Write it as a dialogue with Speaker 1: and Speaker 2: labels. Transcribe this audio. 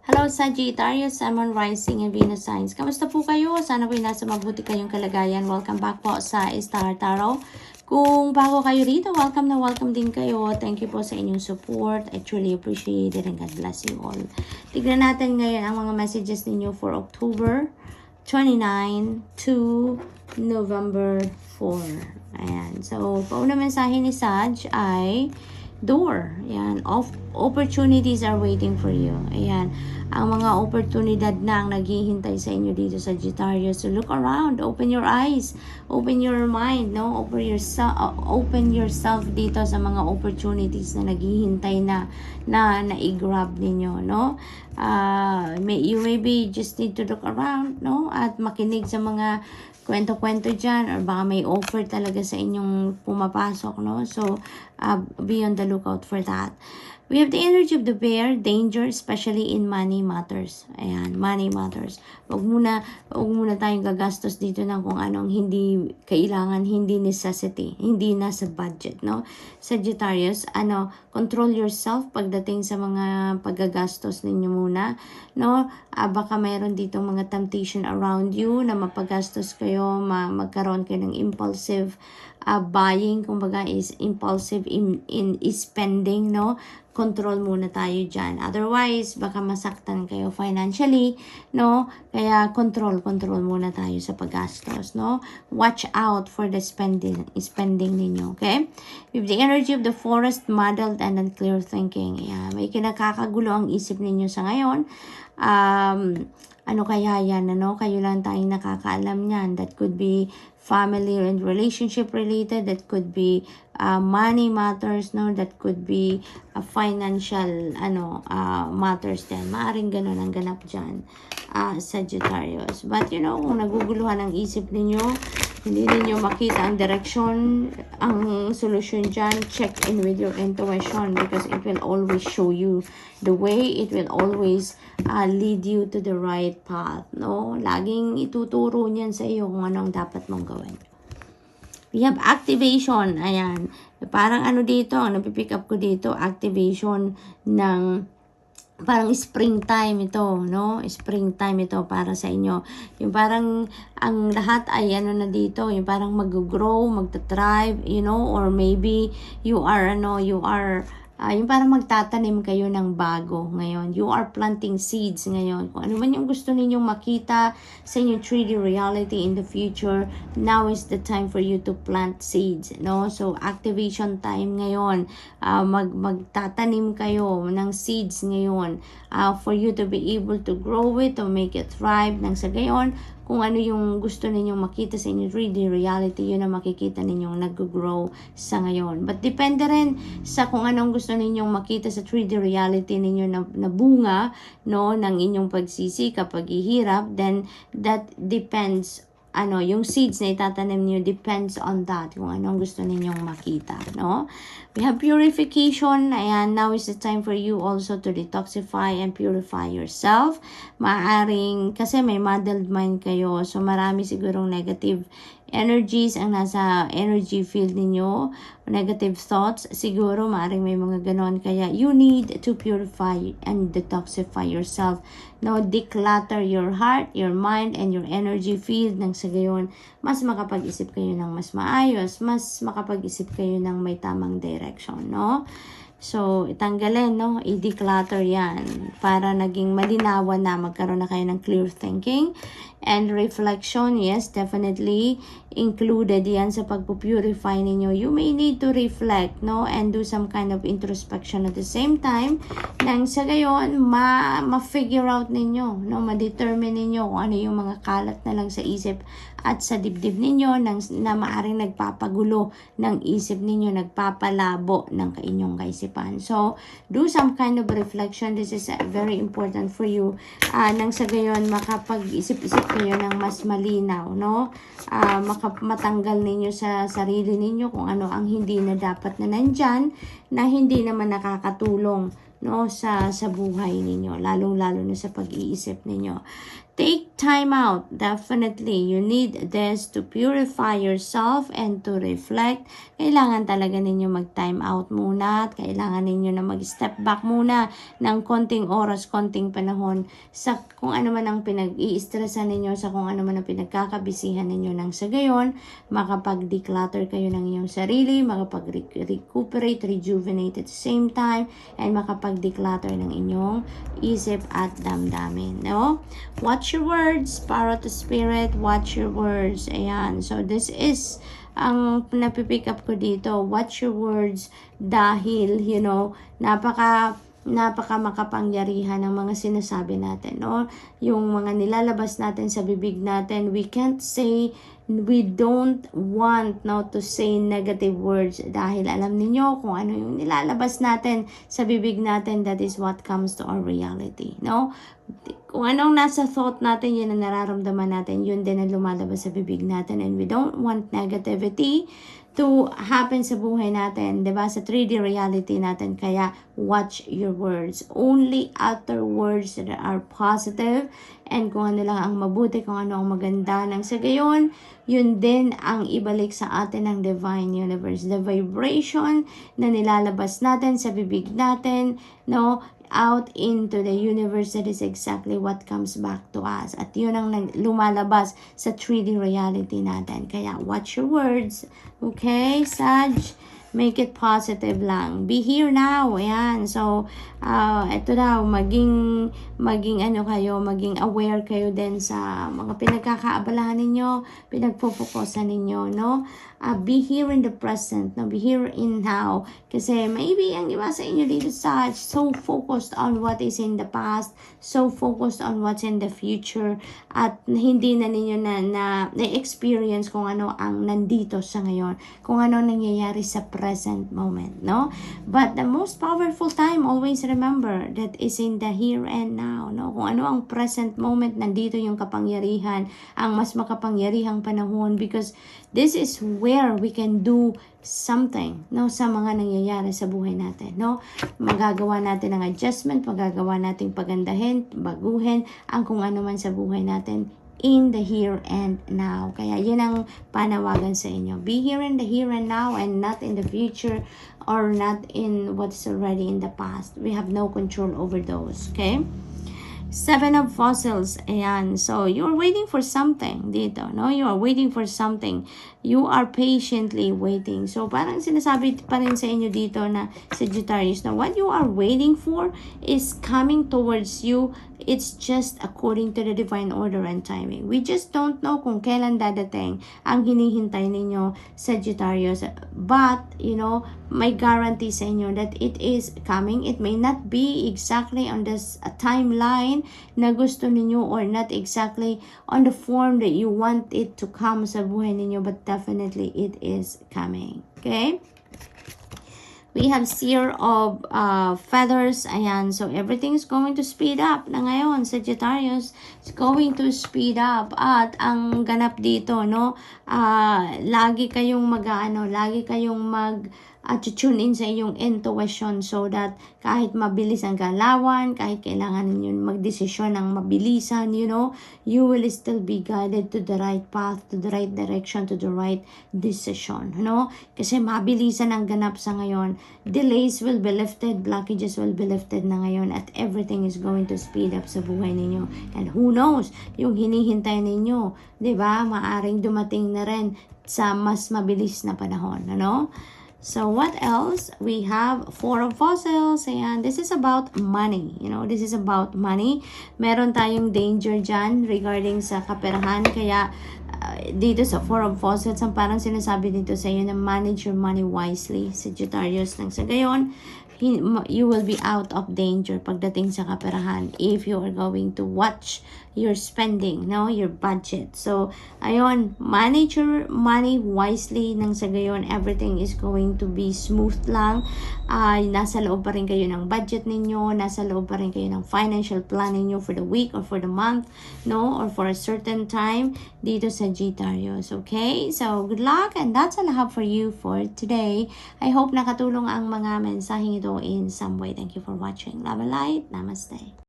Speaker 1: Hello Sagittarius, Sun, Moon, Rising, and Venus signs. Kamusta po kayo? Sana po'y nasa mabuti kayong kalagayan. Welcome back po sa Star Tarot. Kung bago kayo rito, welcome na welcome din kayo. Thank you po sa inyong support. I truly appreciate it and God bless you all. Tignan natin ngayon ang mga messages ninyo for October 29 to November 4. Ayan. So, pauna mensahe ni Sag ay door. Ayan. Opportunities are waiting for you. Ayan. Ang mga oportunidad na ang naghihintay sa inyo dito sa Sagittarius. So look around, open your eyes, open your mind, no? Open yourself dito sa mga opportunities na naghihintay na i-grab ninyo, no? You maybe just need to look around, no? At makinig sa mga kwento-kwento dyan, or baka may offer talaga sa inyong pumapasok, no? So, be on the lookout for that. We have the energy of the bear, danger, especially in money matters. Ayan, money matters. Huwag muna tayong gagastos dito ng kung anong hindi kailangan, hindi necessity, hindi nasa budget, no? Sagittarius, control yourself pagdating sa mga paggagastos ninyo muna, no? Baka mayroon dito mga temptation around you na mapagastos kayo, magkaroon kayo ng impulsive buying, kumbaga is impulsive in spending, no? Control muna tayo dyan. Otherwise, baka masaktan kayo financially, no? Kaya control muna tayo sa paggastos, no? Watch out for the spending ninyo, okay? With the energy of the forest, muddled and unclear thinking. Yeah, may kinakakagulo ang isip ninyo sa ngayon. Ano kaya yan, ano? Kayo lang tayong nakakaalam niyan. That could be family and relationship related. That could be money matters, no? That could be financial, matters din. Maaring ganun ang ganap dyan, Sagittarius. But, kung naguguluhan ang isip ninyo, hindi ninyo makita ang direction, ang solution dyan, check in with your intuition because it will always show you the way. It will always lead you to the right path, no? Laging ituturo niyan sa iyo kung anong dapat mong gawin. We have activation. Ayan. Parang dito, ang napipick up ko dito, activation ng parang springtime ito, no? Springtime ito para sa inyo. Yung parang ang lahat ay na dito, yung parang mag-grow, magta-thrive, or maybe you are yung parang magtatanim kayo ng bago ngayon. You are planting seeds ngayon. Kung ano man yung gusto ninyong makita sa inyong 3D reality in the future, now is the time for you to plant seeds, no? So, activation time ngayon. Magtatanim kayo ng seeds ngayon for you to be able to grow it, to make it thrive, nang sa gayon, kung ano yung gusto ninyong makita sa inyong 3D reality, yun ang makikita ninyong nag-grow sa ngayon. But depende rin sa kung anong gusto ninyong makita sa 3D reality ninyo na bunga, no, ng inyong pagsisikap, paghihirap, then that depends, yung seeds na itatanim niyo depends on that, kung anong gusto ninyong makita, no? We have purification. Ayan, now is the time for you also to detoxify and purify yourself. Maaring, kasi may muddled mind kayo, so marami sigurong negative energies ang nasa energy field ninyo, negative thoughts, siguro maaring may mga ganon, kaya you need to purify and detoxify yourself, no? Declutter your heart, your mind, and your energy field, nang sa gayon, mas makapag-isip kayo ng mas maayos, mas makapag-isip kayo ng may tamang direction, no? So, itanggalin, no? I-declutter yan para naging malinawan na, magkaroon na kayo ng clear thinking. And reflection, yes, definitely included yan sa pagpupurify ninyo. You may need to reflect, no? And do some kind of introspection at the same time. Nang sa gayon, ma-figure out ninyo, no? Ma-determine ninyo kung ano yung mga kalat na lang sa isip at sa dibdib ninyo na maaring nagpapagulo ng isip ninyo, nagpapalabo ng inyong kaisipan. So, do some kind of reflection. This is very important for you. Nang sa gayon, makapag-isip-isip kayo ng mas malinaw, no? Matanggal ninyo sa sarili ninyo kung ano ang hindi na dapat na nandyan, na hindi naman nakakatulong, no, sa buhay ninyo, lalong-lalo na sa pag-iisip ninyo. Take time out. Definitely, you need this to purify yourself and to reflect. Kailangan talaga ninyo mag-time out muna at kailangan ninyo na mag-step back muna ng konting oras, konting panahon sa kung ano man ang pinag-i-stressan ninyo, sa kung ano man ang pinagkakabisihan ninyo, nang sa gayon, makapag-declutter kayo ng inyong sarili, makapag-recuperate, rejuvenate at the same time, and makapag-declutter ng inyong isip at damdamin. No? Watch your words, power to spirit, watch your words. Ayan. So, this is ang napipick up ko dito. Watch your words dahil, napaka makapangyarihan ng mga sinasabi natin, no? Yung mga nilalabas natin sa bibig natin, we can't say, we don't want to say negative words dahil alam niyo kung ano yung nilalabas natin sa bibig natin, that is what comes to our reality, no? Kung anong nasa thought natin, yun ang nararamdaman natin, yun din ang lumalabas sa bibig natin, and we don't want negativity to happen sa buhay natin, 'di ba? Sa 3D reality natin. Kaya watch your words. Only utter words that are positive, and kung ano lang ang mabuti, kung ano ang maganda, nang sa gayon, yun din ang ibalik sa atin ng divine universe. The vibration na nilalabas natin sa bibig natin, no, out into the universe, that is exactly what comes back to us. At yun ang lumalabas sa 3D reality natin. Kaya watch your words. Okay, Sag? Make it positive lang. Be here now. Ayan. So, ito daw, maging aware kayo din sa mga pinagkakaabalahan ninyo, pinagpupukosan ninyo, no? Be here in the present, no? Be here in now. Kasi maybe ang iba sa inyo dito sa so focused on what is in the past, so focused on what's in the future, at hindi na ninyo na-experience kung ano ang nandito sa ngayon, kung ano nangyayari sa present moment, no? But the most powerful time, always remember, that is in the here and now, no? Kung ano ang present moment, nandito yung kapangyarihan, ang mas makapangyarihang panahon, because this is where we can do something, no, sa mga nangyayari sa buhay natin, no? Magagawa natin ng adjustment, magagawa nating pagandahin, baguhin ang kung ano man sa buhay natin in the here and now. Kaya yun ang panawagan sa inyo. Be here in the here and now, and not in the future, or not in what's already in the past. We have no control over those. Okay? 7 of fossils. Ayan. So, you're waiting for something dito, no? You are waiting for something. You are patiently waiting. So, parang sinasabi pa rin sa inyo dito na Sagittarius, na what you are waiting for is coming towards you. It's just according to the divine order and timing. We just don't know kung kailan dadating ang hinihintay ninyo, Sagittarius. But, may guarantee sa inyo that it is coming. It may not be exactly on this timeline na gusto ninyo, or not exactly on the form that you want it to come sa buhay ninyo, but definitely it is coming. Okay? We have Seer of Feathers. Ayan. So, everything is going to speed up na ngayon. Sagittarius is going to speed up. At ang ganap dito, no? Lagi kayong lagi kayong tune in sa iyong intuition, so that kahit mabilis ang galawan, kahit kailangan ninyo magdesisyon ng mabilisan, you will still be guided to the right path, to the right direction, to the right decision, no? Kasi mabilisan ang ganap sa ngayon. Delays will be lifted, blockages will be lifted na ngayon, at everything is going to speed up sa buhay ninyo. And who knows, yung hinihintay ninyo, 'di ba? Maaring dumating na rin sa mas mabilis na panahon, ano? So, what else? We have 4 of fossils. Ayan. This is about money. This is about money. Meron tayong danger dyan regarding sa kaperahan. Kaya, dito sa 4 of fossils, ang parang sinasabi dito sa iyo na manage your money wisely, Sagittarius. Nang sa gayon, you will be out of danger pagdating sa kaperahan if you are going to watch your spending, your budget. So, ayun, manage your money wisely, nang sa gayon, everything is going to be smooth lang. Nasa loob pa rin kayo ng budget ninyo, nasa loob pa rin kayo ng financial plan ninyo for the week or for the month, or for a certain time dito sa Sagittarius. Okay? So, good luck, and that's all I have for you for today. I hope nakatulong ang mga mensaheng ito in some way. Thank you for watching. Love and light. Namaste.